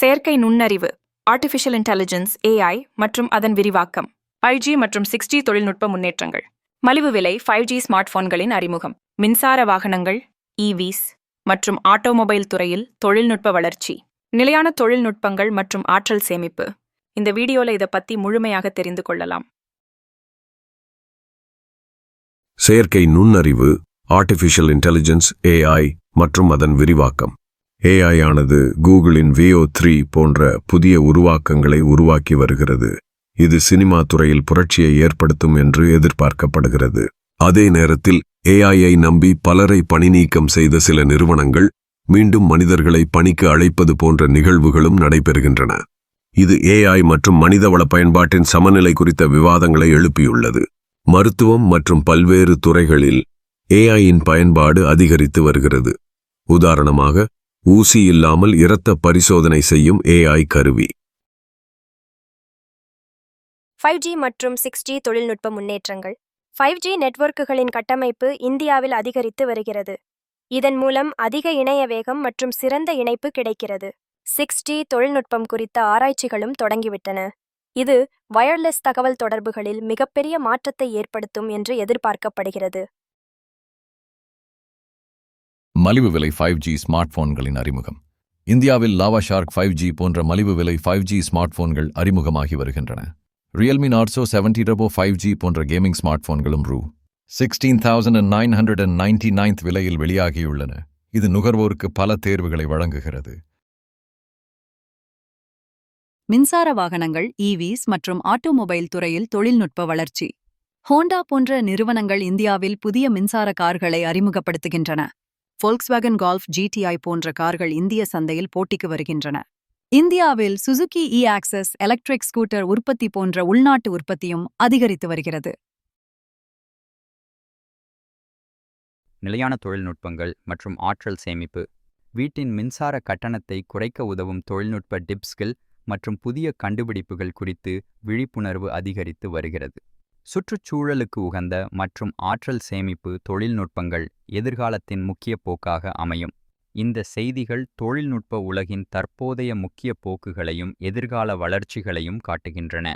செயற்கை நுண்ணறிவு artificial intelligence AI மற்றும் அதன் விரிவாக்கம் 5G மற்றும் 6G தொழில்நுட்ப முன்னேற்றங்கள் மலிவு விலை 5G ஸ்மார்ட் போன்களின் அறிமுகம் மின்சார வாகனங்கள் EVs மற்றும் ஆட்டோமொபைல் துறையில் தொழில்நுட்ப வளர்ச்சி நிலையான தொழில்நுட்பங்கள் மற்றும் ஆற்றல் சேமிப்பு இந்த வீடியோல இதை பத்தி முழுமையாக தெரிந்து கொள்ளலாம். செயற்கை நுண்ணறிவு ஆர்டிஃபிஷியல் இன்டெலிஜென்ஸ் AI மற்றும் அதன் விரிவாக்கம். AI ஆனது கூகுளின் VO3 போன்ற புதிய உருவாக்கங்களை உருவாக்கி வருகிறது. இது சினிமா துறையில் புரட்சியை ஏற்படுத்தும் என்று எதிர்பார்க்கப்படுகிறது. அதே நேரத்தில் AI-ஐ நம்பி பலரை பணிநீக்கம் செய்த சில நிறுவனங்கள் மீண்டும் மனிதர்களை பணிக்கு அழைப்பது போன்ற நிகழ்வுகளும் நடைபெறுகின்றன. இது AI மற்றும் மனிதவள பயன்பாட்டின் சமநிலை குறித்த விவாதங்களை எழுப்பியுள்ளது. மருத்துவம் மற்றும் பல்வேறு துறைகளில் AI-யின் பயன்பாடு அதிகரித்து வருகிறது. உதாரணமாக, ஊசி இல்லாமல் இரத்த பரிசோதனை செய்யும் AI கருவி. 5G மற்றும் 6G தொழில்நுட்ப முன்னேற்றங்கள். 5G நெட்வொர்க்குகளின் கட்டமைப்பு இந்தியாவில் அதிகரித்து வருகிறது. இதன் மூலம் அதிக இணைய வேகம் மற்றும் சிறந்த இணைப்பு கிடைக்கிறது. 6G தொழில்நுட்பம் குறித்த ஆராய்ச்சிகளும் தொடங்கிவிட்டன. இது வயர்லெஸ் தகவல் தொடர்புகளில் மிகப்பெரிய மாற்றத்தை ஏற்படுத்தும் என்று எதிர்பார்க்கப்படுகிறது. மலிவு விலை 5G ஸ்மார்ட் போன்களின் அறிமுகம். இந்தியாவில் லாவா ஷார்க் 5G போன்ற மலிவு விலை 5G ஸ்மார்ட் போன்கள் அறிமுகமாகி வருகின்றன. ரியல்மி நார்சோ 70 Turbo 5G போன்ற கேமிங் ஸ்மார்ட் போன்களும் $16,999 விலையில் வெளியாகியுள்ளன. இது நுகர்வோருக்கு பல தேர்வுகளை வழங்குகிறது. மின்சார வாகனங்கள் EVs மற்றும் ஆட்டோமொபைல் துறையில் தொழில்நுட்ப வளர்ச்சி. ஹோண்டா போன்ற நிறுவனங்கள் இந்தியாவில் புதிய மின்சார கார்களை அறிமுகப்படுத்துகின்றன. Volkswagen Golf GTI போன்ற கார்கள் இந்திய சந்தையில் போட்டிக்கு வருகின்றன. இந்தியாவில் சுசுகி E-Access எலக்ட்ரிக் ஸ்கூட்டர் உற்பத்தி போன்ற உள்நாட்டு உற்பத்தியும் அதிகரித்து வருகிறது. நிலையான தொழில்நுட்பங்கள் மற்றும் ஆற்றல் சேமிப்பு. வீட்டின் மின்சார கட்டணத்தை குறைக்க உதவும் தொழில்நுட்ப டிப்ஸ்கள் மற்றும் புதிய கண்டுபிடிப்புகள் குறித்து விழிப்புணர்வு அதிகரித்து வருகிறது. சுற்றுச்சூழலுக்கு உகந்த மற்றும் ஆற்றல் சேமிப்பு தொழில்நுட்பங்கள் எதிர்காலத்தின் முக்கிய போக்காக அமையும். இந்த செய்திகள் தொழில்நுட்ப உலகின் தற்போதைய முக்கிய போக்குகளையும் எதிர்கால வளர்ச்சிகளையும் காட்டுகின்றன.